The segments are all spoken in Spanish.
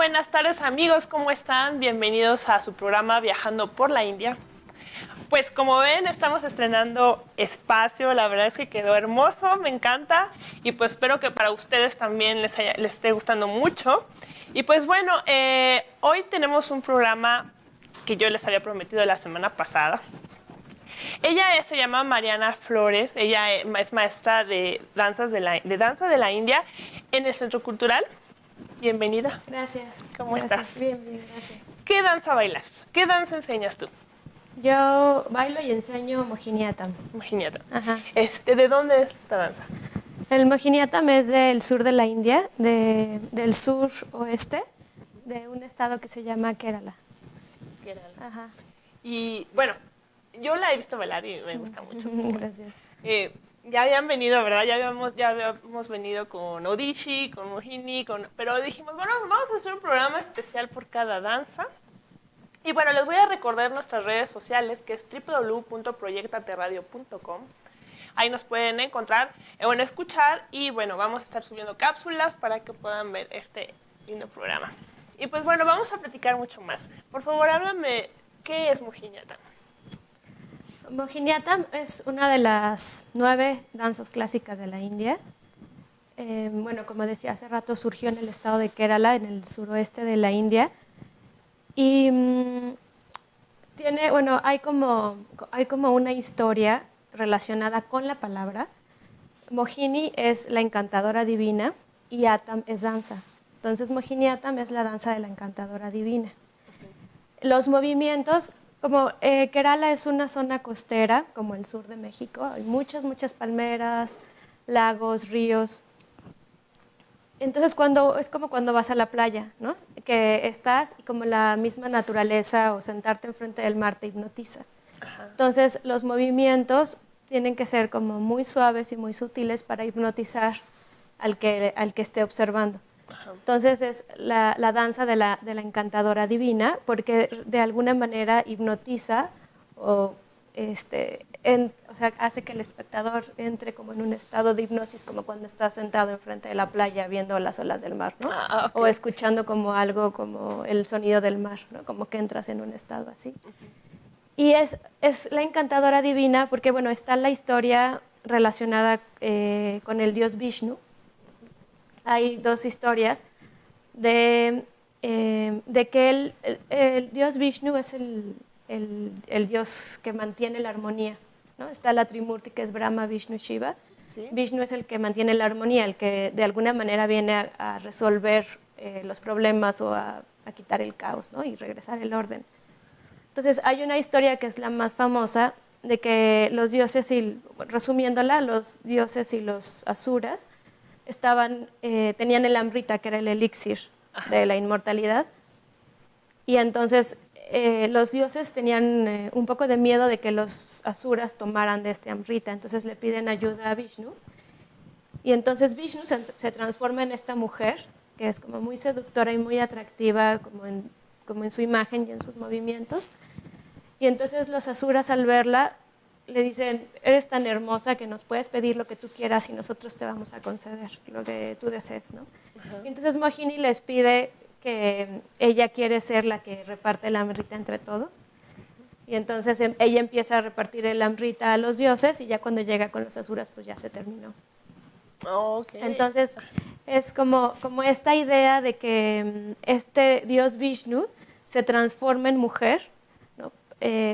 buenas tardes amigos, ¿cómo están? Bienvenidos a su programa Viajando por la India. Pues como ven, estamos estrenando espacio, la verdad es que quedó hermoso, me encanta y pues espero que para ustedes también les esté gustando mucho. Y pues bueno, hoy tenemos un programa que yo les había prometido la semana pasada. Ella se llama Mariana Flores, ella es maestra de danza de la India en el Centro Cultural. Bienvenida. Gracias. ¿Cómo estás? Bien, bien, gracias. ¿Qué danza bailas? ¿Qué danza enseñas tú? Yo bailo y enseño Mohiniyattam. Mohiniyattam. Ajá. ¿De dónde es esta danza? El Mohiniyattam es del sur de la India, del sur oeste, de un estado que se llama Kerala. Kerala. Ajá. Y bueno, yo la he visto bailar y me gusta mucho. Gracias. Ya habían venido, ¿verdad? Ya habíamos venido con Odishi, con Mohini, pero dijimos, bueno, vamos a hacer un programa especial por cada danza. Y bueno, les voy a recordar nuestras redes sociales, que es www.proyectateradio.com. Ahí nos pueden encontrar, escuchar, y bueno, vamos a estar subiendo cápsulas para que puedan ver este lindo programa. Y pues bueno, vamos a platicar mucho más. Por favor, háblame, ¿qué es Mohiniyattam? Mohiniyattam es una de las 9 danzas clásicas de la India. Bueno, como decía hace rato, surgió en el estado de Kerala, en el suroeste de la India. Y hay como una historia relacionada con la palabra. Mohini es la encantadora divina y Attam es danza. Entonces Mohiniyattam es la danza de la encantadora divina. Los movimientos, como Kerala es una zona costera, como el sur de México, hay muchas palmeras, lagos, ríos. Entonces es como cuando vas a la playa, ¿no? Que estás y como la misma naturaleza o sentarte enfrente del mar te hipnotiza. Ajá. Entonces los movimientos tienen que ser como muy suaves y muy sutiles para hipnotizar al que esté observando. Ajá. Entonces es la danza de la encantadora divina, porque de alguna manera hipnotiza o hace que el espectador entre como en un estado de hipnosis, como cuando está sentado enfrente de la playa viendo las olas del mar, ¿no? Okay. O escuchando como algo como el sonido del mar, ¿no? Como que entras en un estado así. Y es la encantadora divina porque, bueno, está la historia relacionada con el dios Vishnu. Hay 2 historias de que el dios Vishnu es el dios que mantiene la armonía, ¿no? Está la Trimurti, que es Brahma, Vishnu, Shiva. ¿Sí? Vishnu es el que mantiene la armonía, el que de alguna manera viene a resolver los problemas o a quitar el caos, ¿no? Y regresar el orden. Entonces hay una historia que es la más famosa de que los dioses, resumiéndola, los dioses y los asuras tenían el amrita, que era el elixir de la inmortalidad, y entonces los dioses tenían un poco de miedo de que los asuras tomaran de este amrita, entonces le piden ayuda a Vishnu, y entonces Vishnu se transforma en esta mujer, que es como muy seductora y muy atractiva, como en su imagen y en sus movimientos, y entonces los asuras al verla le dicen, eres tan hermosa que nos puedes pedir lo que tú quieras y nosotros te vamos a conceder lo que tú desees, ¿no? Y entonces Mohini les pide que ella quiere ser la que reparte el amrita entre todos. Y entonces ella empieza a repartir el amrita a los dioses y ya cuando llega con los asuras pues ya se terminó. Okay. Entonces es como esta idea de que este dios Vishnu se transforma en mujer, ¿no?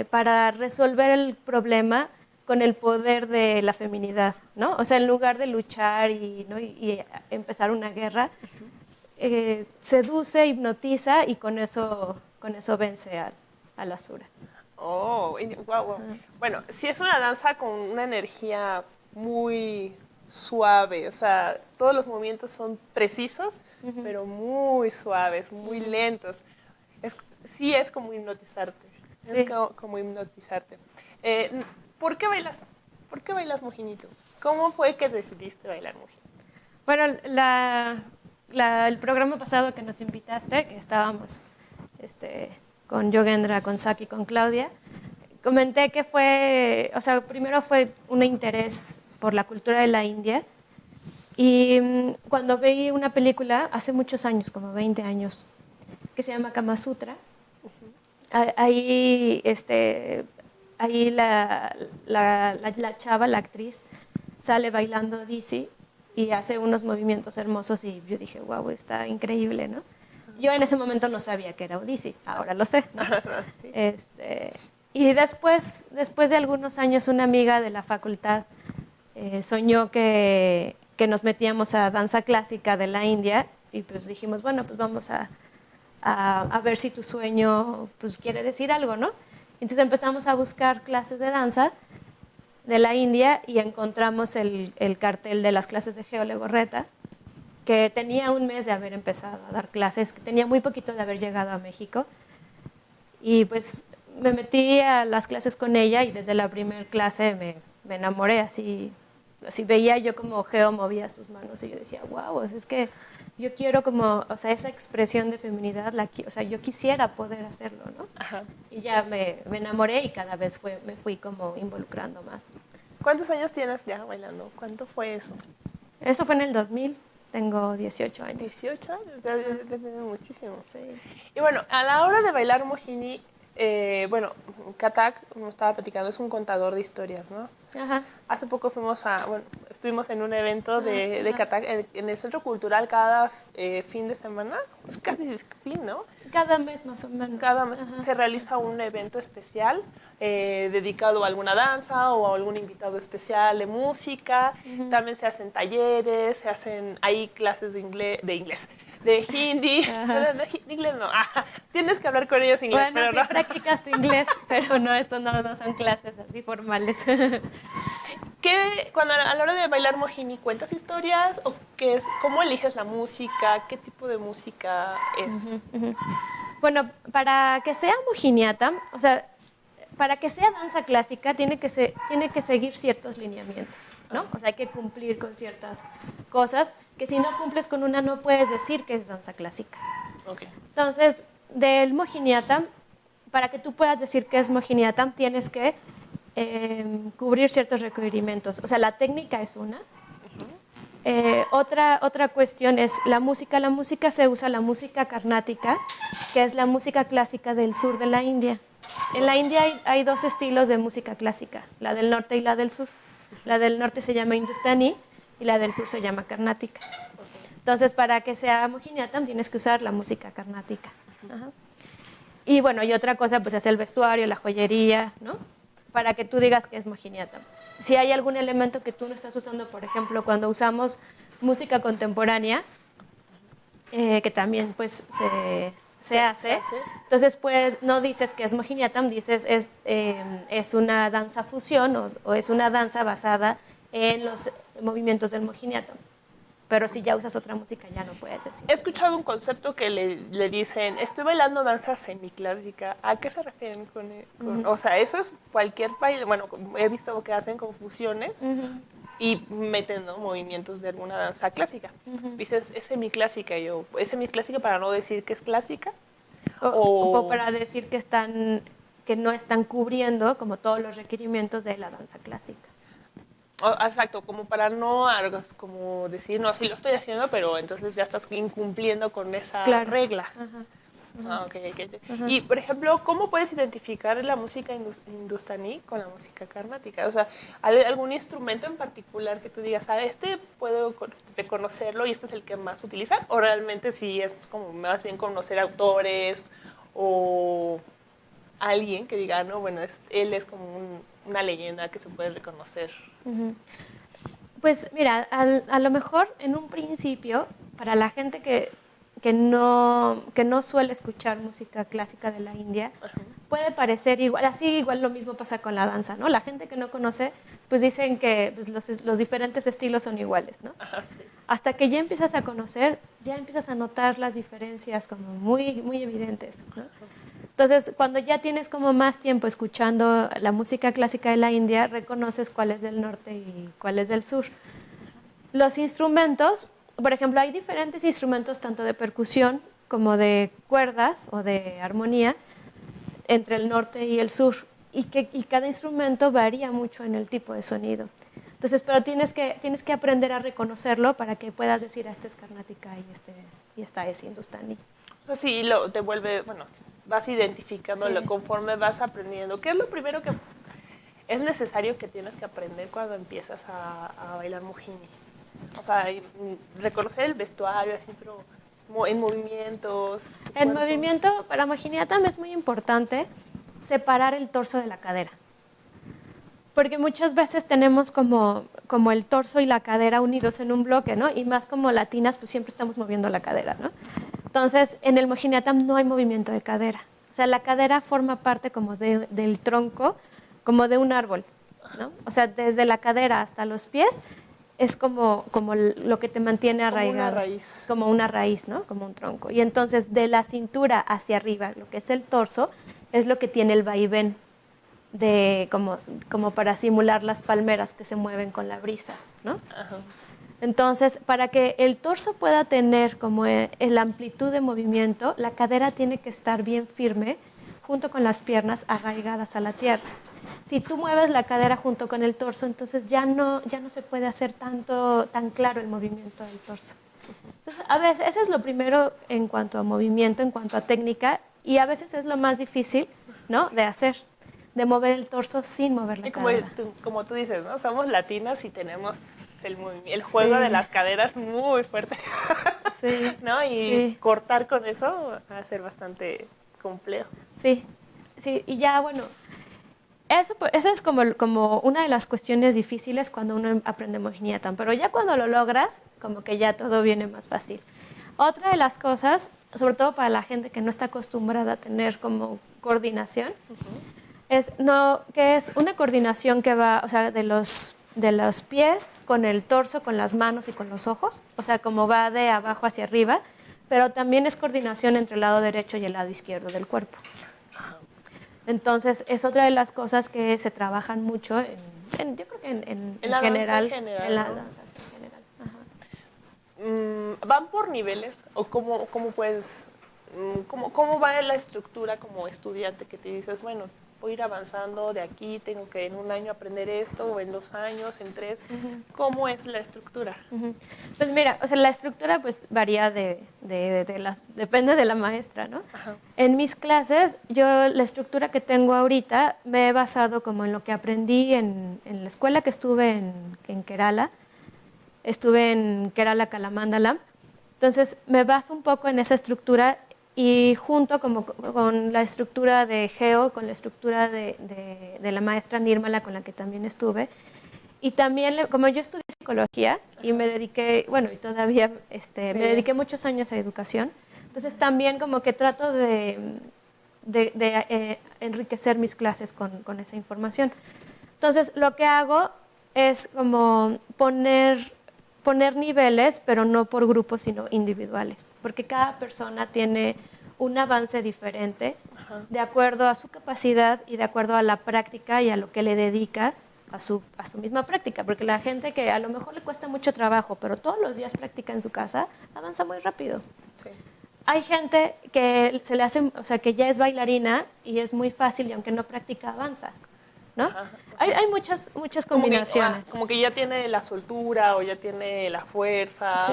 Para resolver el problema con el poder de la feminidad, ¿no? O sea, en lugar de luchar y empezar una guerra, seduce, hipnotiza y con eso vence al asura. Oh, wow. Bueno, sí es una danza con una energía muy suave, o sea, todos los movimientos son precisos, pero muy suaves, muy lentos. Sí es como hipnotizarte. Sí. Es como hipnotizarte. ¿Por qué bailas Mojinito? ¿Cómo fue que decidiste bailar Mojinito? Bueno, el programa pasado que nos invitaste, que estábamos con Yogendra, con Saki, con Claudia, comenté que primero fue un interés por la cultura de la India, y cuando vi una película hace muchos años, como 20 años, que se llama Kama Sutra. Ahí, ahí la chava, la actriz, sale bailando Dizzy y hace unos movimientos hermosos y yo dije, wow, está increíble, ¿no? Yo en ese momento no sabía que era Odissi, ahora lo sé, ¿no? Sí. Y después de algunos años, una amiga de la facultad soñó que nos metíamos a danza clásica de la India y pues dijimos, bueno, pues vamos a ver si tu sueño pues quiere decir algo, ¿no? Entonces empezamos a buscar clases de danza de la India y encontramos el cartel de las clases de Geo Legorreta, que tenía un mes de haber empezado a dar clases, que tenía muy poquito de haber llegado a México. Y pues me metí a las clases con ella y desde la primera clase me enamoré, así veía yo como Geo movía sus manos y yo decía, wow, es que yo quiero como, o sea, esa expresión de feminidad, o sea, yo quisiera poder hacerlo, ¿no? Ajá. Y ya me enamoré y cada vez me fui como involucrando más. ¿Cuántos años tienes ya bailando? ¿Cuánto fue eso? Eso fue en el 2000, tengo 18 años. 18 años, ya depende muchísimo. Sí. Y bueno, a la hora de bailar Mohini, bueno, Kathak, como estaba platicando, es un contador de historias, ¿no? Ajá. Hace poco estuvimos en un evento de Kathak en el Centro Cultural cada fin de semana, pues casi es fin, ¿no? Cada mes más o menos. Cada mes se realiza un evento especial dedicado a alguna danza o a algún invitado especial de música. También se hacen talleres, hay clases de inglés, de hindi, de inglés no, tienes que hablar con ellos inglés. Bueno, pero sí no. practicas tu inglés, pero no, esto no son clases así formales. A la hora de bailar Mohini, cuentas historias o cómo eliges la música, qué tipo de música es? Bueno, para que sea Mohiniatam, o sea, para que sea danza clásica tiene que seguir ciertos lineamientos, ¿no? O sea, hay que cumplir con ciertas cosas que si no cumples con una no puedes decir que es danza clásica. Okay. Entonces, del Mohiniatam, para que tú puedas decir que es Mohiniatam, tienes que cubrir ciertos requerimientos. O sea, la técnica es una. Otra cuestión es la música. La música se usa la música carnática, que es la música clásica del sur de la India. En la India hay dos estilos de música clásica, la del norte y la del sur. La del norte se llama Hindustani y la del sur se llama carnática. Entonces, para que sea Mohiniatam tienes que usar la música carnática. Ajá. Y bueno, y otra cosa pues es el vestuario, la joyería, ¿no? Para que tú digas que es Mohiniatam. Si hay algún elemento que tú no estás usando, por ejemplo, cuando usamos música contemporánea, que también pues se hace, entonces pues no dices que es Mohiniatam, dices es una danza fusión o es una danza basada en los movimientos del Mohiniatam. Pero si ya usas otra música ya no puedes decir. He escuchado un concepto que le dicen, estoy bailando danza semiclásica. ¿A qué se refieren con o sea, eso es cualquier baile, bueno, he visto que hacen confusiones y meten, ¿no?, movimientos de alguna danza clásica. Dices, es semiclásica, ¿es semiclásica para no decir que es clásica? O para decir que no están cubriendo como todos los requerimientos de la danza clásica. Exacto, como para no como decir, no, sí lo estoy haciendo, pero entonces ya estás incumpliendo con esa regla. Okay. Y, por ejemplo, ¿cómo puedes identificar la música hindustaní con la música carnática? O sea, ¿hay algún instrumento en particular que tú digas, puedo reconocerlo y este es el que más utilizan? ¿O realmente sí es como más bien conocer autores o alguien que diga, no, bueno, él es como una leyenda que se puede reconocer? Pues mira, a lo mejor en un principio, para la gente que no suele escuchar música clásica de la India, puede parecer igual, igual lo mismo pasa con la danza, ¿no? La gente que no conoce, pues dicen que pues, los diferentes estilos son iguales, ¿no? Sí. Hasta que ya empiezas a conocer, ya empiezas a notar las diferencias como muy, muy evidentes, ¿no? Entonces, cuando ya tienes como más tiempo escuchando la música clásica de la India, reconoces cuál es del norte y cuál es del sur. Los instrumentos, por ejemplo, hay diferentes instrumentos tanto de percusión como de cuerdas o de armonía entre el norte y el sur y cada instrumento varía mucho en el tipo de sonido. Entonces, pero tienes que aprender a reconocerlo para que puedas decir, esta es Karnataka y esta es Hindustani. Pues sí, te vuelve, bueno, vas identificándolo conforme vas aprendiendo. ¿Qué es lo primero que es necesario que tienes que aprender cuando empiezas a bailar Mohini? O sea, reconocer el vestuario, así, pero en movimientos. En movimiento, para Mohiniyattam es muy importante separar el torso de la cadera. Porque muchas veces tenemos como el torso y la cadera unidos en un bloque, ¿no? Y más como latinas, pues siempre estamos moviendo la cadera, ¿no? Entonces, en el Mohiniyattam no hay movimiento de cadera. O sea, la cadera forma parte como del tronco, como de un árbol, ¿no? O sea, desde la cadera hasta los pies es como lo que te mantiene arraigado. Como una raíz. Como una raíz, ¿no? Como un tronco. Y entonces, de la cintura hacia arriba, lo que es el torso, es lo que tiene el vaivén, como para simular las palmeras que se mueven con la brisa, ¿no? Ajá. Entonces, para que el torso pueda tener como la amplitud de movimiento, la cadera tiene que estar bien firme junto con las piernas arraigadas a la tierra. Si tú mueves la cadera junto con el torso, entonces ya no se puede hacer tan claro el movimiento del torso. Entonces, a veces, eso es lo primero en cuanto a movimiento, en cuanto a técnica, y a veces es lo más difícil, ¿no?, de hacer, de mover el torso sin mover la cadera. Como tú dices, ¿no? Somos latinas y tenemos el juego de las caderas muy fuerte. Sí. ¿No? Y cortar con eso va a ser bastante complejo. Sí, y ya, bueno, eso es como una de las cuestiones difíciles cuando uno aprende Mohiniyattam, pero ya cuando lo logras, como que ya todo viene más fácil. Otra de las cosas, sobre todo para la gente que no está acostumbrada a tener como coordinación, es una coordinación que va, o sea, de los pies con el torso, con las manos y con los ojos, o sea, como va de abajo hacia arriba, pero también es coordinación entre el lado derecho y el lado izquierdo del cuerpo. Entonces, es otra de las cosas que se trabajan mucho yo creo que en general, en las danzas en general. Ajá. ¿Van por niveles o cómo puedes, cómo va la estructura como estudiante que te dices, bueno, voy a ir avanzando de aquí, tengo que en un año aprender esto, o en 2 años, en 3? ¿Cómo es la estructura? Pues mira, o sea, la estructura pues varía depende de la maestra, ¿no? Ajá. En mis clases, yo la estructura que tengo ahorita me he basado como en lo que aprendí en la escuela que estuve en Kerala. Estuve en Kerala Kalamandalam. Entonces, me baso un poco en esa estructura y junto como con la estructura de Geo, con la estructura de la maestra Nirmala, con la que también estuve. Y también, como yo estudié psicología y me dediqué, bueno, y todavía me dediqué muchos años a educación, entonces también como que trato de enriquecer mis clases con esa información. Entonces, lo que hago es como poner niveles, pero no por grupos, sino individuales, porque cada persona tiene un avance diferente de acuerdo a su capacidad y de acuerdo a la práctica y a lo que le dedica a su misma práctica, porque la gente que a lo mejor le cuesta mucho trabajo, pero todos los días practica en su casa, avanza muy rápido. Sí. Hay gente que se le hace, o sea, que ya es bailarina y es muy fácil y aunque no practica, avanza, ¿no? Hay muchas combinaciones. Como que ya tiene la soltura o ya tiene la fuerza. Sí.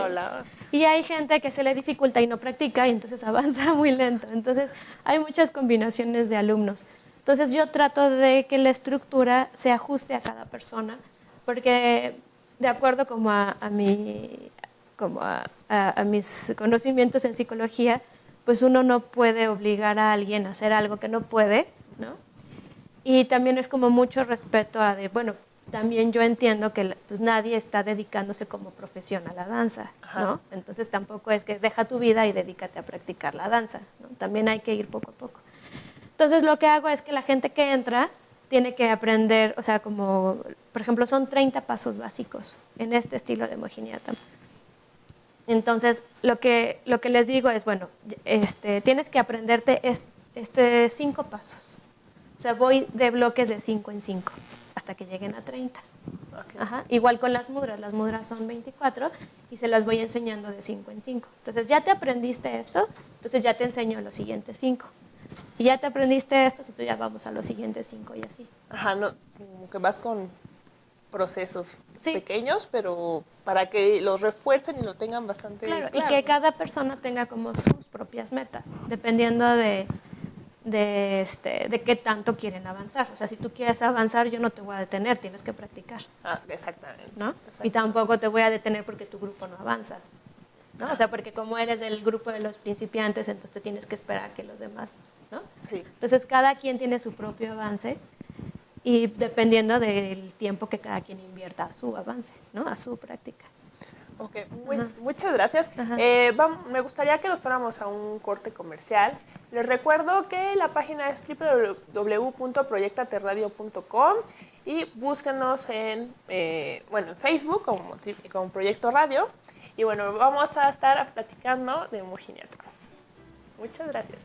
Y hay gente que se le dificulta y no practica y entonces avanza muy lento. Entonces hay muchas combinaciones de alumnos. Entonces yo trato de que la estructura se ajuste a cada persona, porque de acuerdo como a mis conocimientos en psicología, pues uno no puede obligar a alguien a hacer algo que no puede, ¿no? Y también es como mucho respeto también yo entiendo que pues nadie está dedicándose como profesión a la danza, ¿no? Entonces tampoco es que deja tu vida y dedícate a practicar la danza, ¿no? También hay que ir poco a poco. Entonces lo que hago es que la gente que entra tiene que aprender, o sea, como, por ejemplo, son 30 pasos básicos en este estilo de Mohiniyattam. Entonces, lo que les digo es, bueno, tienes que aprenderte 5 pasos. O sea, voy de bloques de 5 en 5 hasta que lleguen a 30. Okay. Igual con las mudras son 24 y se las voy enseñando de 5 en 5. Entonces, ya te aprendiste esto, entonces ya te enseño los siguientes 5. Y ya te aprendiste esto, entonces ya vamos a los siguientes 5 y así. No, como que vas procesos Sí. pequeños, pero para que los refuercen y lo tengan bastante Claro, claro. y que cada persona tenga como sus propias metas, dependiendo de qué tanto quieren avanzar. O sea, si tú quieres avanzar, yo no te voy a detener, tienes que practicar, Exactamente. ¿no? Exactamente. Y tampoco te voy a detener porque tu grupo no avanza, ¿no? O sea, porque como eres del grupo de los principiantes, entonces te tienes que esperar a que los demás, ¿no? Sí. Entonces, cada quien tiene su propio avance y dependiendo del tiempo que cada quien invierta a su avance, ¿no? A su práctica. Ok, muchas gracias. Me gustaría que nos fuéramos a un corte comercial. Les recuerdo que la página es www.proyectaterradio.com y búsquenos en Facebook como Proyecto Radio. Y bueno, vamos a estar platicando de Mojiniata. Muchas gracias.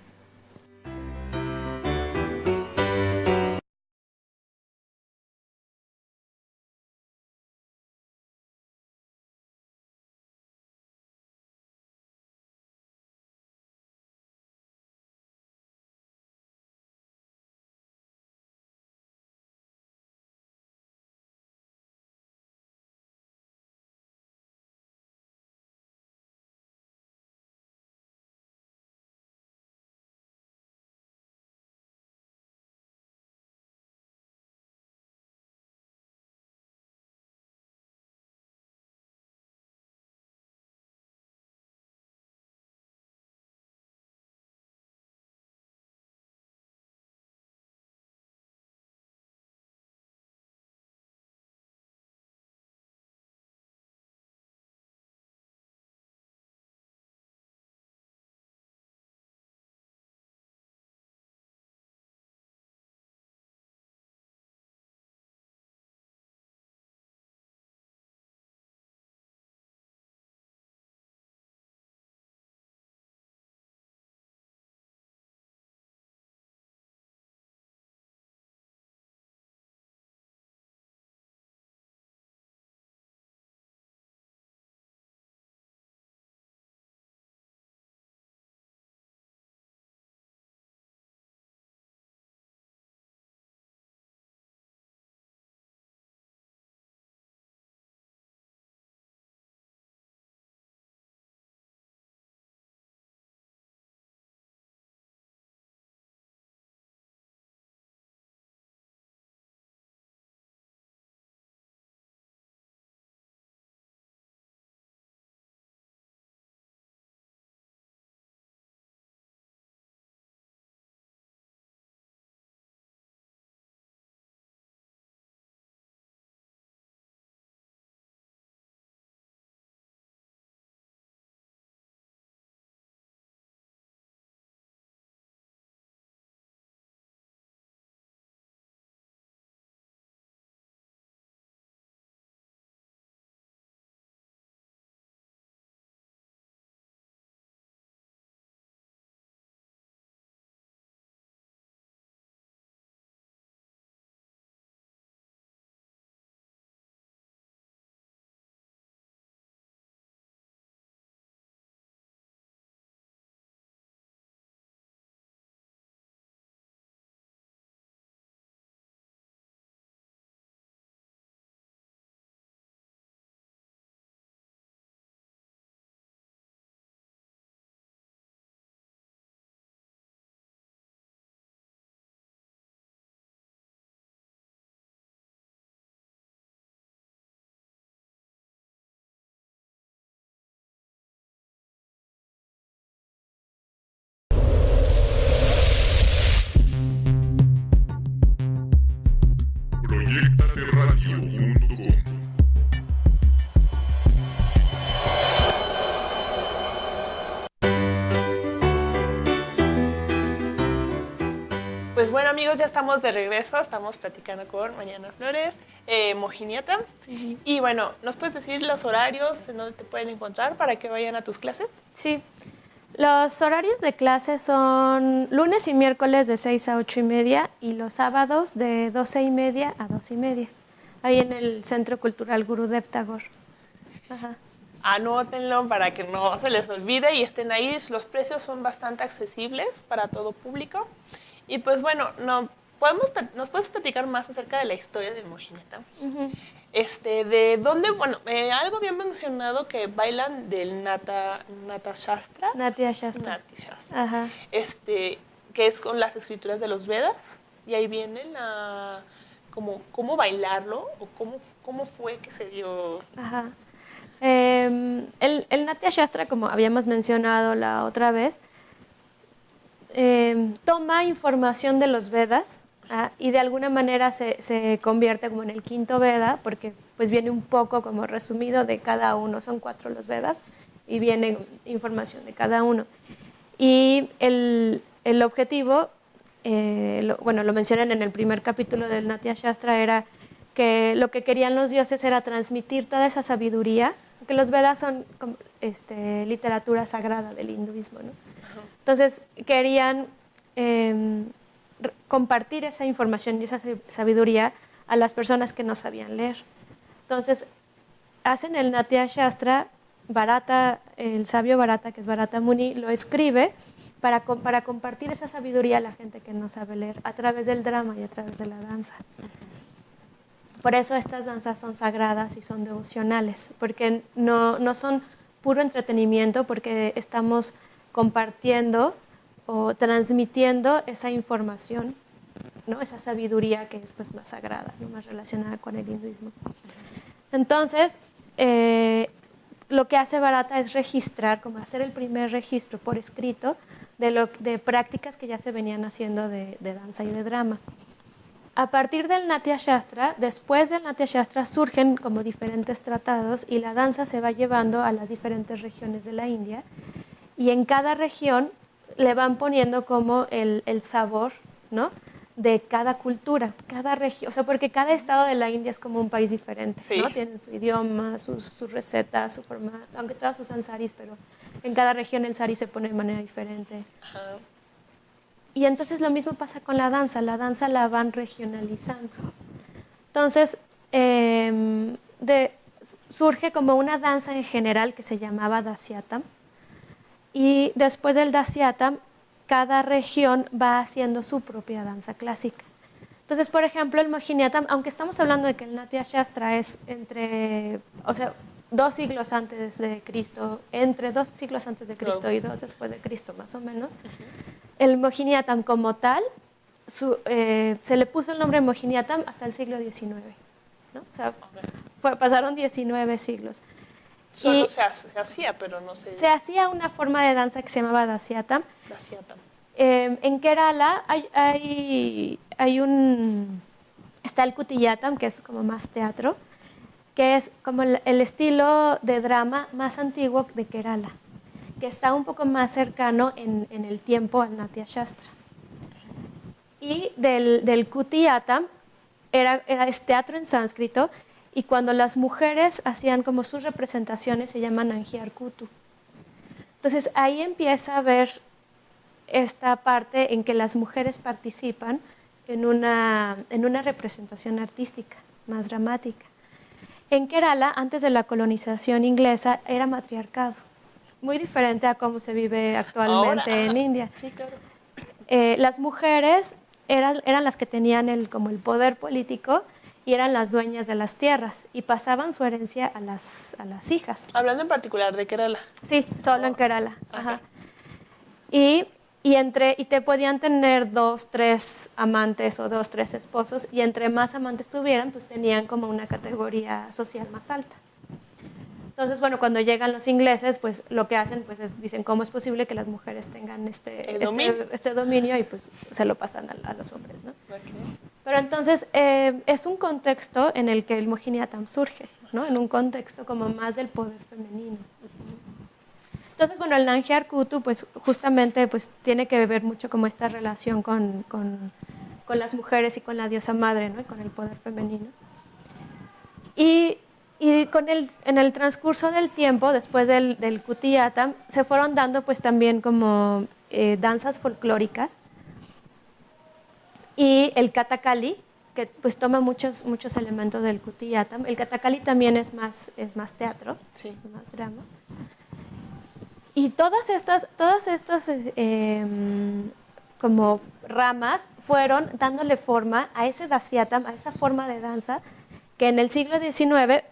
Proyectaterradio.com. Pues bueno, amigos, ya estamos de regreso. Estamos platicando con Mariana Flores, Mojiniata. Y bueno, ¿nos puedes decir los horarios en donde te pueden encontrar para que vayan a tus clases? Sí, los horarios de clase son lunes y miércoles de 6 a 8:30 y los sábados de 12:30 a 2:30, ahí en el Centro Cultural Gurudev Tagore. Ajá. Anótenlo para que no se les olvide y estén ahí. Los precios son bastante accesibles para todo público. Y pues bueno, ¿Nos puedes platicar más acerca de la historia del Mohiniyattam? Ujú. De dónde, bueno, algo había mencionado que bailan del Nata Shastra. Natya Shastra. Nati Shastra. Ajá. Que es con las escrituras de los Vedas. Y ahí viene como cómo bailarlo o cómo fue que se dio. Ajá. El Natya Shastra, como habíamos mencionado la otra vez, toma información de los Vedas y de alguna manera se convierte como en el quinto Veda, porque pues viene un poco como resumido de cada uno, son 4 los Vedas, y viene información de cada uno. Y el objetivo, lo mencionan en el primer capítulo del Natya Shastra, era que lo que querían los dioses era transmitir toda esa sabiduría, que los Vedas son literatura sagrada del hinduismo, ¿no? Entonces querían compartir esa información y esa sabiduría a las personas que no sabían leer. Entonces hacen el Natya Shastra, Bharata, el sabio Bharata, que es Bharata Muni, lo escribe para compartir esa sabiduría a la gente que no sabe leer a través del drama y a través de la danza. Por eso estas danzas son sagradas y son devocionales, porque no son puro entretenimiento, porque estamos compartiendo o transmitiendo esa información, ¿no? Esa sabiduría que es pues, más sagrada, ¿no? Más relacionada con el hinduismo. Entonces, lo que hace Bharata es registrar, como hacer el primer registro por escrito de prácticas que ya se venían haciendo de danza y de drama. A partir del Natya Shastra, después del Natya Shastra surgen como diferentes tratados y la danza se va llevando a las diferentes regiones de la India y en cada región le van poniendo como el sabor, ¿no? De cada cultura, cada región, o sea, porque cada estado de la India es como un país diferente, Sí. ¿no? Tienen su idioma, sus recetas, su forma, aunque todas usan saris, pero en cada región el sari se pone de manera diferente. Ajá. Y entonces lo mismo pasa con la danza la van regionalizando. Entonces, surge como una danza en general que se llamaba Dasyatam, y después del Dasyatam, cada región va haciendo su propia danza clásica. Entonces, por ejemplo, el Mohiniyattam, aunque estamos hablando de que el Natya Shastra es entre 2 siglos antes de Cristo, entre 2 siglos antes de Cristo y 2 después de Cristo, más o menos, el Mohiniyattam como tal, se le puso el nombre Mohiniyattam hasta el siglo XIX, ¿no? O sea, pasaron 19 siglos. Solo se hacía, pero no sé. Se hacía una forma de danza que se llamaba Dasyatam. Dasyatam. En Kerala está el Kutiyattam, que es como más teatro, que es como el estilo de drama más antiguo de Kerala, que está un poco más cercano en el tiempo al Natya Shastra. Y del Kutiyattam es teatro en sánscrito, y cuando las mujeres hacían como sus representaciones se llaman Nangyar Kutu. Entonces ahí empieza a ver esta parte en que las mujeres participan en una representación artística más dramática. En Kerala, antes de la colonización inglesa, era matriarcado, muy diferente a cómo se vive actualmente Ahora, en India. Sí, claro. Las mujeres eran las que tenían como el poder político y eran las dueñas de las tierras y pasaban su herencia a las hijas. Hablando en particular de Kerala. Sí, solo en Kerala. Ajá. Y te podían tener 2, 3 amantes o 2, 3 esposos, y entre más amantes tuvieran, pues tenían como una categoría social más alta. Entonces, bueno, cuando llegan los ingleses, pues lo que hacen pues dicen, ¿cómo es posible que las mujeres tengan este dominio? Y pues se lo pasan a los hombres, ¿no? Okay. Pero entonces es un contexto en el que el Mohiniyattam surge, ¿no? En un contexto como más del poder femenino. Entonces, bueno, el Nangyar Kutu, pues justamente pues, tiene que ver mucho como esta relación con las mujeres y con la diosa madre, ¿no? Y con el poder femenino. Y en el transcurso del tiempo, después del Kutiyattam, se fueron dando pues también como danzas folclóricas. Y el Kathakali, que pues toma muchos elementos del Kutiyattam. El Kathakali también es más teatro, Sí. más drama. Y todas estas como ramas fueron dándole forma a ese Dasyatam, a esa forma de danza, que en el siglo XIX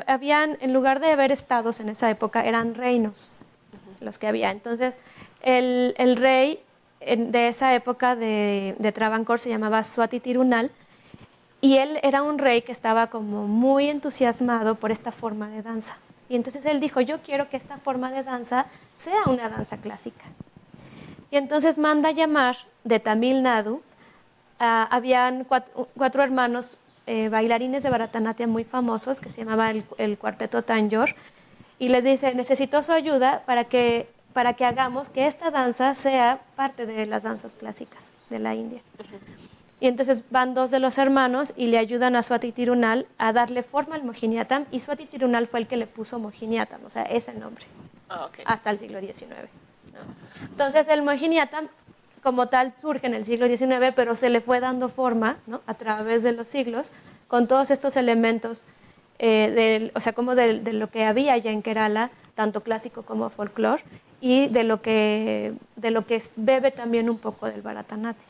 habían, en lugar de haber estados en esa época, eran reinos los que había. Entonces, el rey de esa época de Travancore se llamaba Swati Tirunal, y él era un rey que estaba como muy entusiasmado por esta forma de danza. Y entonces él dijo, yo quiero que esta forma de danza sea una danza clásica. Y entonces manda llamar de Tamil Nadu, habían cuatro hermanos bailarines de Bharatanatyam muy famosos, que se llamaba el cuarteto Tanjore, y les dice, necesito su ayuda para que hagamos que esta danza sea parte de las danzas clásicas de la India. Y entonces van dos de los hermanos y le ayudan a Swati Tirunal a darle forma al Mohiniyattam, y Swati Tirunal fue el que le puso Mohiniyattam, o sea, ese nombre, hasta el siglo XIX. ¿No? Entonces el Mohiniyattam como tal surge en el siglo XIX, pero se le fue dando forma, ¿no?, a través de los siglos, con todos estos elementos, o sea, como de lo que había ya en Kerala, tanto clásico como folclore, y de lo que bebe también un poco del Bharatanatyam.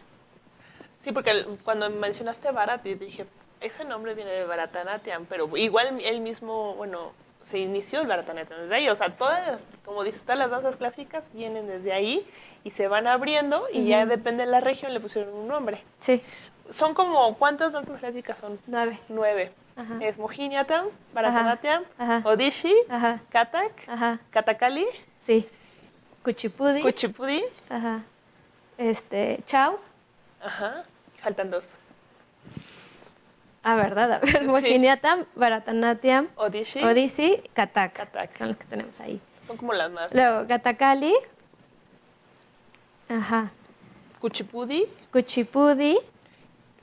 Sí, porque cuando mencionaste Bharat, dije, ese nombre viene de Bharatanatyam, pero igual él mismo, bueno, se inició el Bharatanatyam desde ahí. O sea, todas, como dices, todas las danzas clásicas vienen desde ahí y se van abriendo y ya depende de la región le pusieron un nombre. Sí. Son como, ¿cuántas danzas clásicas son? 9. 9. Ajá. Es Mohiniyattam, Bharatanatyam, Ajá. Odishi, Ajá. Kathak, Ajá. Kathakali, Sí. Kuchipudi. Kuchipudi. Ajá. Chau. Ajá. Faltan 2. ¿Verdad? A ver, Sí. Mohiniyattam, Bharatanatyam, Odishi, Kathak. Kathak. Son los que tenemos ahí. Son como las más. Luego, Kathakali. Ajá. Kuchipudi. Kuchipudi.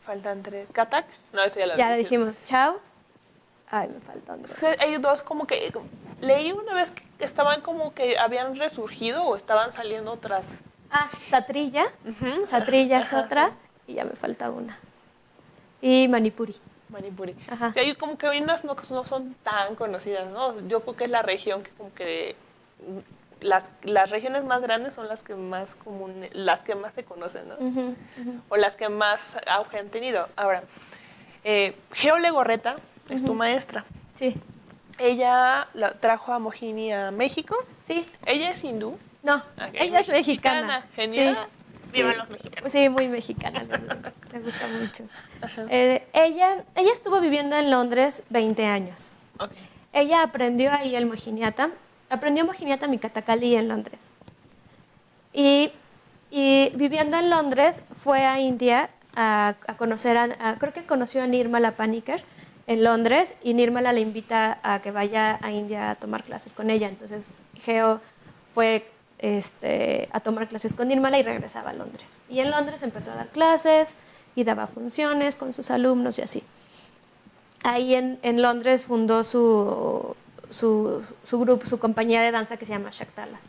Faltan 3. ¿Kathak? No, eso ya lo Ya le dijimos. Chau. Ay, me faltan 2. Es que hay 2 como que... Leí una vez que estaban como que habían resurgido o estaban saliendo otras. Satrilla. Satrilla es otra. Y ya me falta una. Y Manipuri. Manipuri. Ajá. Sí, hay como que hay unas no son tan conocidas, ¿no? Yo creo que es la región que como que... Las regiones más grandes son las que más comunes, las que más se conocen, ¿no? O las que más auge han tenido. Ahora, Geo Legorreta es tu maestra. Sí. Ella trajo a Mohini a México. Sí. ¿Ella es hindú? No, Okay. ella es mexicana. Genial. Sí. Viva Sí. los mexicanos. Sí, muy mexicana, me gusta mucho. Ella estuvo viviendo en Londres 20 años. Okay. Ella aprendió ahí el Mohiniyattam, aprendió Mohiniyattam y Kathakali en Londres. Y viviendo en Londres fue a India a conocer, creo que conoció a Nirmala Paniker en Londres, y Nirmala le invita a que vaya a India a tomar clases con ella. Entonces Geo fue a tomar clases con Nirmala y regresaba a Londres. Y en Londres empezó a dar clases y daba funciones con sus alumnos y así. Ahí en Londres fundó su grupo, su compañía de danza que se llama Shaktala.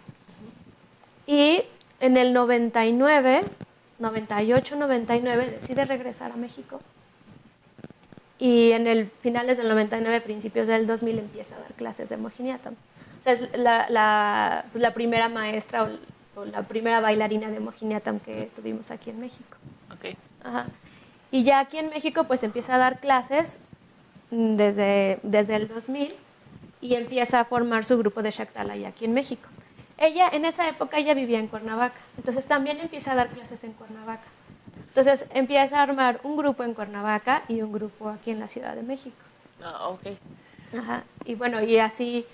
Y en el 98, 99 decide regresar a México. Y en el finales del 99, principios del 2000 empieza a dar clases de Mohiniyattam. O sea, es la primera maestra o la primera bailarina de Mohiniyattam que tuvimos aquí en México. Okay. Ajá. Y ya aquí en México pues empieza a dar clases desde el 2000 y empieza a formar su grupo de Shaktala ya aquí en México. Ella, en esa época, ella vivía en Cuernavaca, entonces también empieza a dar clases en Cuernavaca. Entonces empieza a armar un grupo en Cuernavaca y un grupo aquí en la Ciudad de México. Ok. Ajá. Y bueno, y así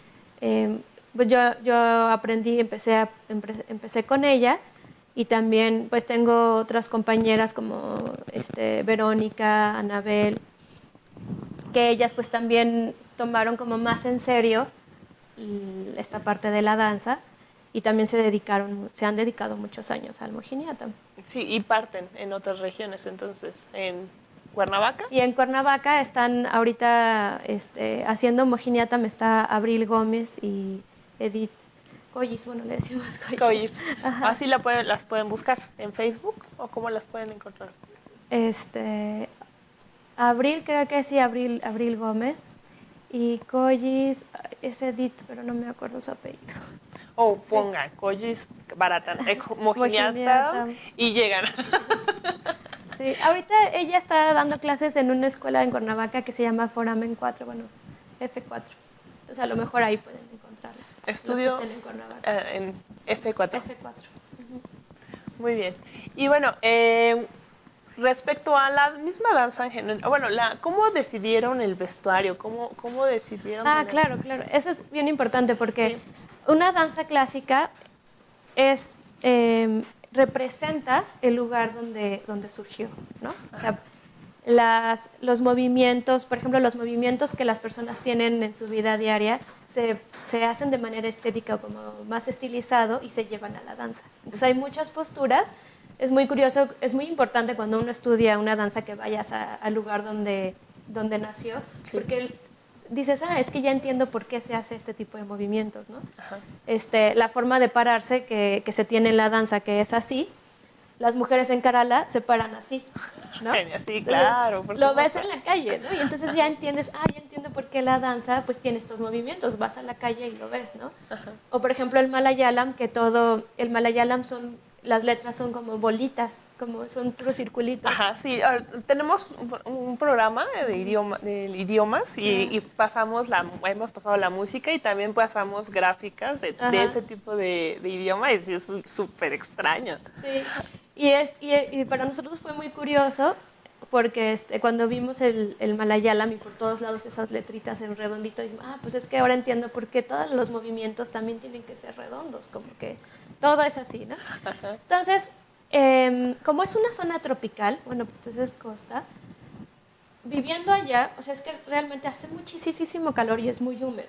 pues yo aprendí, empecé con ella, y también pues tengo otras compañeras como Verónica, Anabel, que ellas pues también tomaron como más en serio esta parte de la danza, y también se han dedicado muchos años al Mohiniyattam. Sí, y parten en otras regiones, entonces, en Cuernavaca. Y en Cuernavaca están ahorita haciendo Mohiniyattam, está Abril Gómez y Edith Collis, bueno, le decimos Collis. Así las pueden buscar en Facebook, o cómo las pueden encontrar. Abril, creo que sí, Abril Gómez, y Collis es Edith, pero no me acuerdo su apellido. O pongan Collis, Mohiniyattam y llegan. Sí, ahorita ella está dando clases en una escuela en Cuernavaca que se llama Foramen 4, bueno, F4. Entonces a lo mejor ahí pueden encontrarla. Estudio Los que estén en Cuernavaca. en F4. F4. Muy bien. Y bueno, respecto a la misma danza en general, bueno, ¿cómo decidieron el vestuario? ¿Cómo decidieron? Claro, claro. Eso es bien importante porque Sí. una danza clásica es representa el lugar donde surgió, ¿no? O sea, los movimientos, por ejemplo, los movimientos que las personas tienen en su vida diaria se hacen de manera estética, como más estilizado, y se llevan a la danza. Entonces hay muchas posturas. Es muy curioso, es muy importante cuando uno estudia una danza que vayas al lugar donde nació, Sí. porque dices, es que ya entiendo por qué se hace este tipo de movimientos, ¿no? Ajá. La forma de pararse que se tiene en la danza, que es así, las mujeres en Kerala se paran así, ¿no? Genial, sí, Entonces, claro. Por lo supuesto. ves en la calle, ¿no? Y entonces ya entiendes, ya entiendo por qué la danza pues tiene estos movimientos, vas a la calle y lo ves, ¿no? Ajá. O por ejemplo el Malayalam, el Malayalam las letras son como bolitas, como son puros circulitos. Ajá, sí, tenemos un programa de idiomas y hemos pasado la música y también pasamos gráficas de Ajá. ese tipo de idioma y sí, es súper extraño. Sí, y para nosotros fue muy curioso porque cuando vimos el Malayalam y por todos lados esas letritas en redondito, dijimos, pues es que ahora entiendo por qué todos los movimientos también tienen que ser redondos, como que todo es así, ¿no? Entonces, como es una zona tropical, bueno, pues es costa, viviendo allá, o sea, es que realmente hace muchísimo calor y es muy húmedo.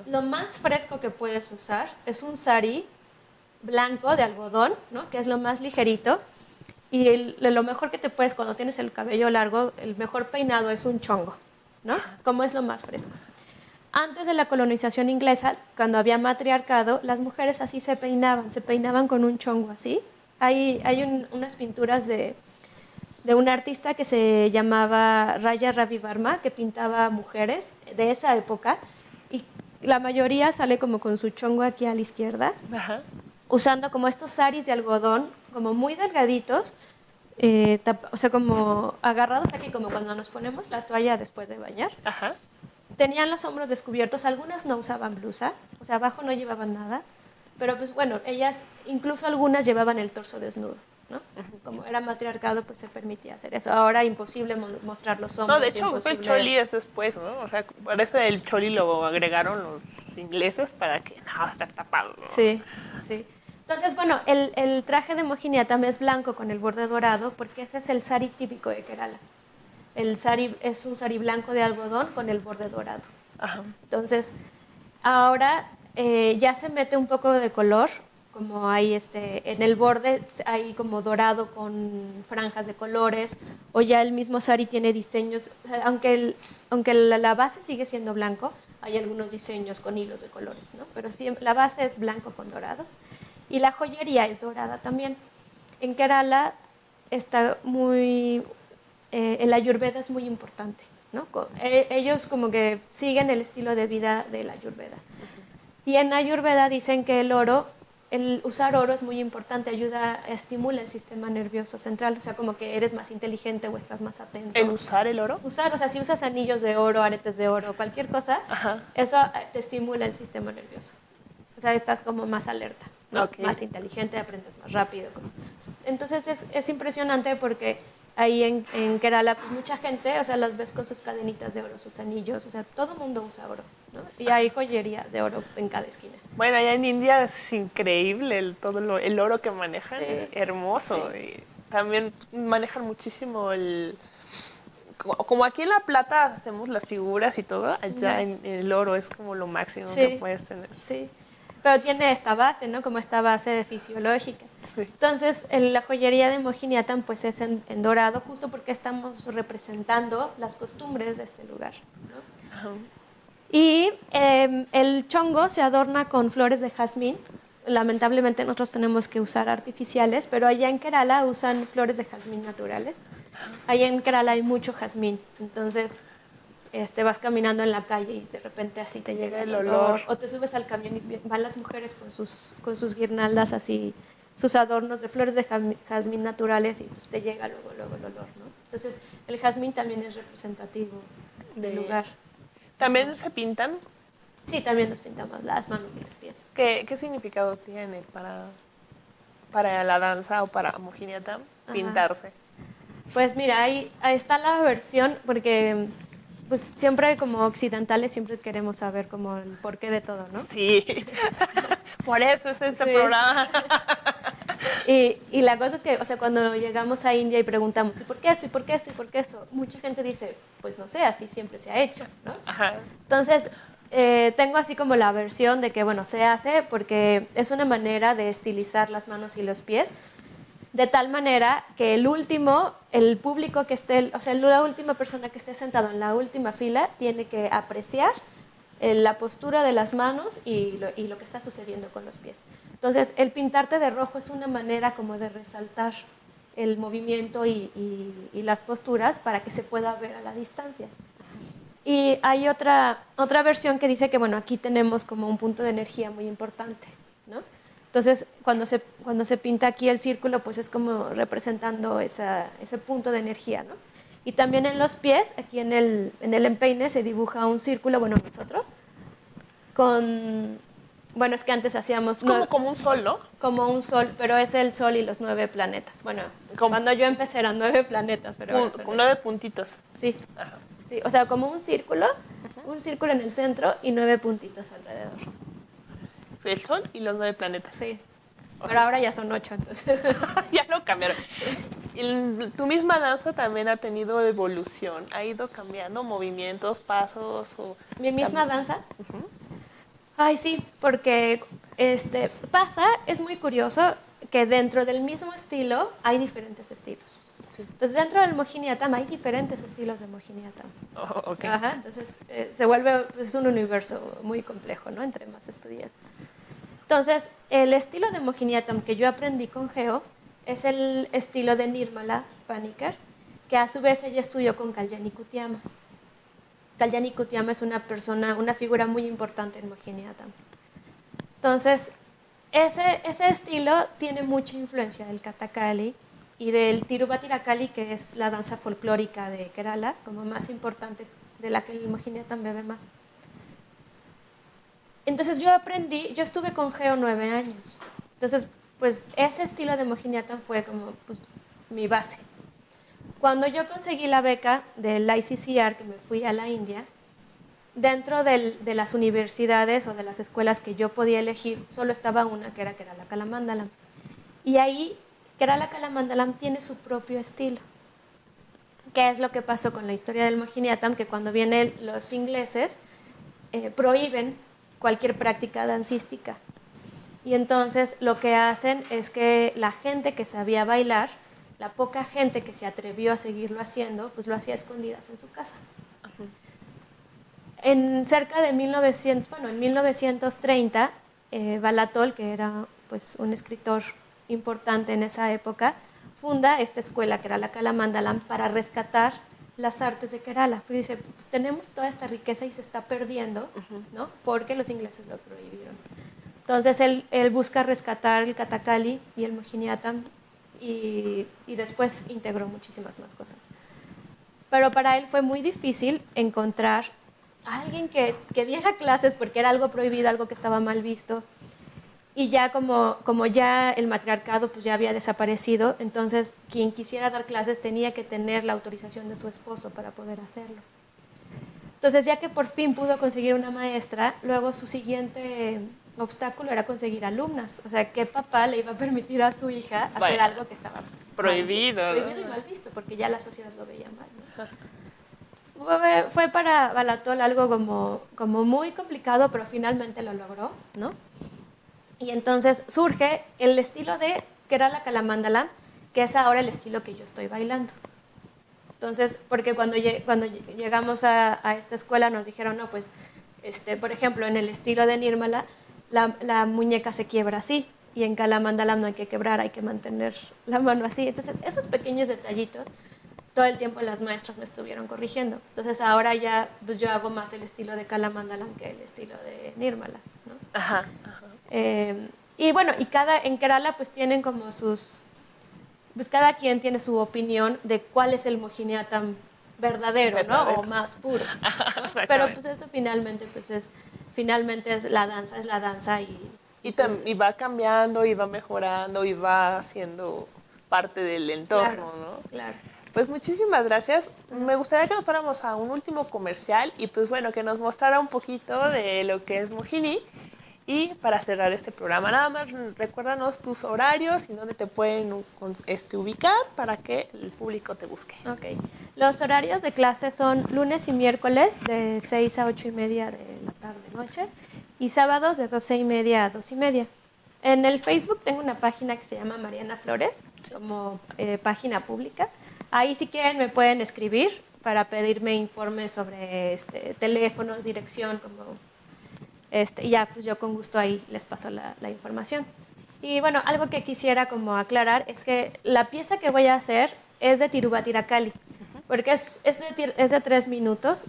Lo más fresco que puedes usar es un sari blanco de algodón, ¿no? Que es lo más ligerito. Y lo mejor que te puedes, cuando tienes el cabello largo, el mejor peinado es un chongo, ¿no? Como es lo más fresco. Antes de la colonización inglesa, cuando había matriarcado, las mujeres así se peinaban con un chongo así. Hay unas pinturas de un artista que se llamaba Raya Ravi Verma, que pintaba mujeres de esa época, y la mayoría sale como con su chongo aquí a la izquierda, Ajá. usando como estos saris de algodón, como muy delgaditos, o sea, como agarrados aquí, como cuando nos ponemos la toalla después de bañar. Ajá. Tenían los hombros descubiertos, algunas no usaban blusa, o sea, abajo no llevaban nada, pero pues bueno, ellas, incluso algunas llevaban el torso desnudo, ¿no? Como era matriarcado, pues se permitía hacer eso. Ahora imposible mostrar los hombros. No, de hecho, el choli es después, ¿no? O sea, por eso el choli lo agregaron los ingleses para que no, estar tapado, ¿no? Sí, sí. Entonces, bueno, el traje de Mohiniyattam es blanco con el borde dorado porque ese es el sari típico de Kerala. El sari es un sari blanco de algodón con el borde dorado. Ajá. Entonces, ahora ya se mete un poco de color, como hay en el borde hay como dorado con franjas de colores, o ya el mismo sari tiene diseños, o sea, aunque la base sigue siendo blanco, hay algunos diseños con hilos de colores, ¿no? Pero sí, la base es blanco con dorado. Y la joyería es dorada también. En Kerala está el Ayurveda es muy importante, ¿no? Ellos como que siguen el estilo de vida del Ayurveda. Y en Ayurveda dicen que el usar oro es muy importante, estimula el sistema nervioso central, o sea, como que eres más inteligente o estás más atento. ¿El usar el oro? O sea, si usas anillos de oro, aretes de oro, cualquier cosa, Ajá. eso te estimula el sistema nervioso. O sea, estás como más alerta, ¿no? Okay. Más inteligente, aprendes más rápido. Entonces es impresionante porque ahí en Kerala, pues mucha gente, o sea, las ves con sus cadenitas de oro, sus anillos, o sea, todo el mundo usa oro, ¿no? Y hay joyerías de oro en cada esquina. Bueno, allá en India es increíble el oro que manejan, Sí. es hermoso. Sí. Y también manejan muchísimo como aquí en La Plata hacemos las figuras y todo, allá en el oro es como lo máximo Sí. que puedes tener. Sí, pero tiene esta base, ¿no? Como esta base fisiológica. Sí. Entonces, la joyería de Mohiniyattam pues es en dorado, justo porque estamos representando las costumbres de este lugar, ¿no? Ajá. Y el chongo se adorna con flores de jazmín. Lamentablemente nosotros tenemos que usar artificiales, pero allá en Kerala usan flores de jazmín naturales. Allá en Kerala hay mucho jazmín, entonces vas caminando en la calle y de repente así te llega el olor. O te subes al camión y van las mujeres con sus guirnaldas así sus adornos de flores de jazmín naturales y pues te llega luego el olor, ¿no? Entonces, el jazmín también es representativo del lugar. ¿También se pintan? Sí, también nos pintamos las manos y los pies. ¿Qué significado tiene para la danza o para Mohiniyattam pintarse? Pues mira, ahí está la versión, porque pues siempre como occidentales siempre queremos saber como el porqué de todo, ¿no? Sí, por eso es este programa. Y la cosa es que, o sea, cuando llegamos a India y preguntamos, ¿y por qué esto? ¿Y por qué esto? ¿Y por qué esto? Mucha gente dice, pues no sé, así siempre se ha hecho, ¿no? Ajá. Entonces, tengo así como la versión de que, bueno, se hace porque es una manera de estilizar las manos y los pies, de tal manera que el público que esté, o sea, la última persona que esté sentado en la última fila tiene que apreciar la postura de las manos y lo que está sucediendo con los pies. Entonces, el pintarte de rojo es una manera como de resaltar el movimiento y las posturas para que se pueda ver a la distancia. Y hay otra versión que dice que, bueno, aquí tenemos como un punto de energía muy importante, ¿no? Entonces, cuando se pinta aquí el círculo, pues es como representando ese punto de energía, ¿no? Y también en los pies, aquí en el empeine se dibuja un círculo, bueno, nosotros, bueno, es que antes hacíamos... Es como un sol, ¿no? Como un sol, pero es el sol y los 9 planetas. Bueno, cuando yo empecé eran 9 planetas, pero... Con 9 puntitos. Sí. Ajá. Sí, o sea, como un círculo en el centro y 9 puntitos alrededor. Sí, el sol y los 9 planetas. Sí, pero ahora ya son 8, entonces... Ya lo cambiaron. Tu misma danza también ha tenido evolución, ha ido cambiando movimientos, pasos o... ¿Mi misma danza? Ay, sí, porque es muy curioso que dentro del mismo estilo hay diferentes estilos. Sí. Entonces, dentro del Mohiniyattam hay diferentes estilos de Mohiniyattam. Oh, ok. Ajá, entonces se vuelve pues, un universo muy complejo, ¿no? Entre más estudias. Entonces, el estilo de Mohiniyattam que yo aprendí con Geo es el estilo de Nirmala Panikkar, que a su vez ella estudió con Kalyani Kutiama. Kalyani Kutiama es una figura muy importante en Mohiniyattam. Entonces, ese estilo tiene mucha influencia del Kathakali y del Tiruvattirakali, que es la danza folclórica de Kerala, como más importante, de la que el Mohiniyattam bebe más. Entonces yo estuve con Geo 9 años. Entonces, pues ese estilo de Mohiniyattam fue como pues, mi base. Cuando yo conseguí la beca del ICCR, que me fui a la India, dentro de las universidades o de las escuelas que yo podía elegir, solo estaba una, que era Kerala Kalamandalam. Y ahí, Kerala Kalamandalam tiene su propio estilo. ¿Qué es lo que pasó con la historia del Mohiniyattam? Que cuando vienen los ingleses, prohíben cualquier práctica dancística. Y entonces lo que hacen es que la gente que sabía bailar, la poca gente que se atrevió a seguirlo haciendo, pues lo hacía a escondidas en su casa. En 1930, Balatol, que era pues, un escritor importante en esa época, funda esta escuela que era la Kalamandalam para rescatar las artes de Kerala. Pues dice, pues, tenemos toda esta riqueza y se está perdiendo, ¿no? Porque los ingleses lo prohibieron. Entonces él busca rescatar el Kathakali y el Mohiniyattam y después integró muchísimas más cosas. Pero para él fue muy difícil encontrar a alguien que diera clases porque era algo prohibido, algo que estaba mal visto. Y ya como ya el matriarcado pues ya había desaparecido, entonces quien quisiera dar clases tenía que tener la autorización de su esposo para poder hacerlo. Entonces ya que por fin pudo conseguir una maestra, luego su siguiente obstáculo era conseguir alumnas. O sea, ¿qué papá le iba a permitir a su hija hacer algo que estaba prohibido? Prohibido y mal visto, porque ya la sociedad lo veía mal, ¿no? Fue para Balatol algo como muy complicado, pero finalmente lo logró, ¿no? Y entonces surge el estilo de Kerala Kalamandalam, que es ahora el estilo que yo estoy bailando. Entonces, porque cuando llegamos a esta escuela nos dijeron, no, pues, por ejemplo, en el estilo de Nirmala, la muñeca se quiebra así, y en Kalamandalam no hay que quebrar, hay que mantener la mano así. Entonces, esos pequeños detallitos, todo el tiempo las maestras me estuvieron corrigiendo. Entonces, ahora ya pues, yo hago más el estilo de Kalamandalam que el estilo de Nirmala, ¿no? Ajá, ajá. Y bueno, en Kerala pues tienen como pues cada quien tiene su opinión de cuál es el Mohiniyattam verdadero, ¿no? O más puro. ¿no? Pero pues eso finalmente es la danza y va cambiando y va mejorando y va siendo parte del entorno, claro, ¿no? Claro. Pues muchísimas gracias. Me gustaría que nos fuéramos a un último comercial y pues bueno, que nos mostrara un poquito de lo que es Mohini. Y para cerrar este programa, nada más recuérdanos tus horarios y dónde te pueden ubicar para que el público te busque. Ok. Los horarios de clase son lunes y miércoles de 6 a 8 y media de la tarde-noche y sábados de 12 y media a 2 y media. En el Facebook tengo una página que se llama Mariana Flores, como página pública. Ahí si quieren me pueden escribir para pedirme informes sobre teléfonos, dirección, como y ya, pues yo con gusto ahí les paso la información. Y bueno, algo que quisiera como aclarar es que la pieza que voy a hacer es de Tirubatirakali, porque es de 3 minutos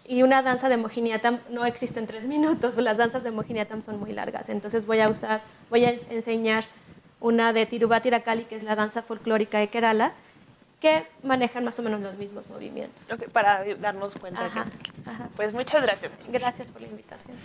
y una danza de Mohiniyattam no existe en 3 minutos, las danzas de Mohiniyattam son muy largas, entonces voy a enseñar una de Tirubatirakali, que es la danza folclórica de Kerala, que manejan más o menos los mismos movimientos. Okay, para darnos cuenta. Ajá. Pues muchas gracias. Gracias por la invitación.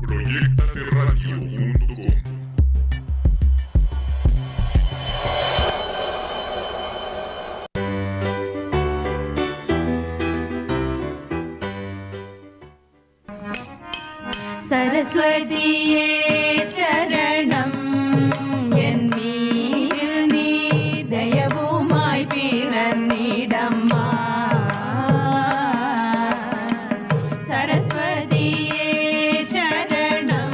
Proyectateradio.com. सरस्वतीये शरणं यन्मीदिल नी दयवुमाय पिरन्निडम्मा सरस्वतीये शरणं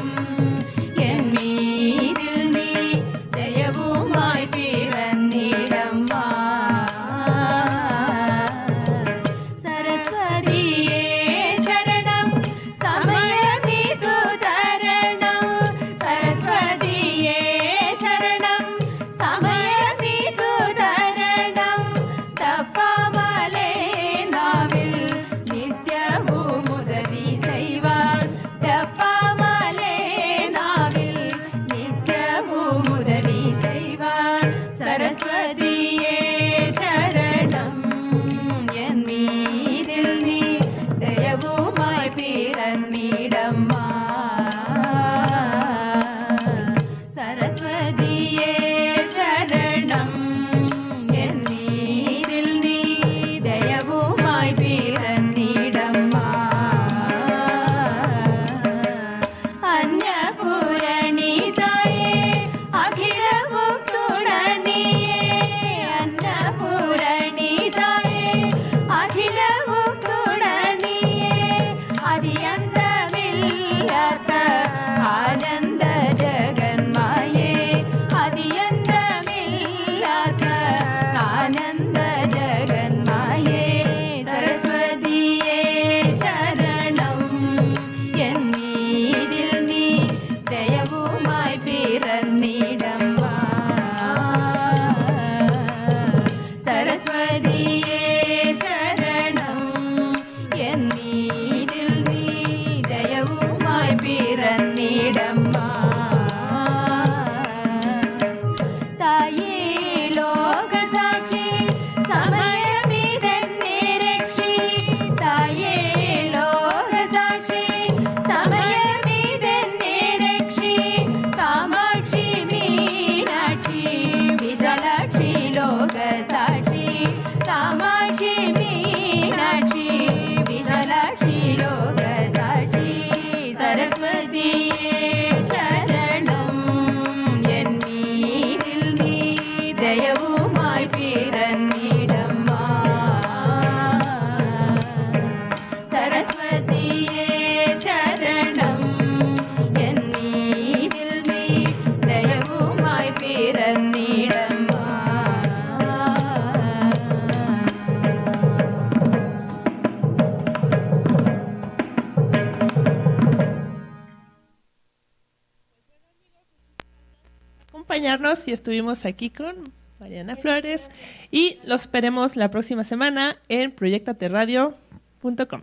यन्मीदिल नी दयवुमाय पिरन्निडम्मा சரஸ்வதியே சரணம் என் மீதில் நீ தயவுமாய் பிறந்திடம்மா தாயே லோக சாட்சி சமயமிதென்னே ரட்சி தாயே லோக சாட்சி சமயமிதென்னே ரட்சி காமாட்சி மீனாட்சி விசாலாட்சி லோக சாட்சி காமாட்சி மீனாட்சி விசாலாட்சி லோக சாட்சி சரஸ்வதியே சரணம் என் மீதில் நீ தயவுமாய் பிறந்திடம்மா சரஸ்வதியே சரணம் என் மீதில் நீ தயவுமாய் பிறந்திடம்மா Acompañarnos y estuvimos aquí con Mariana Flores y los esperemos la próxima semana en proyectateradio.com.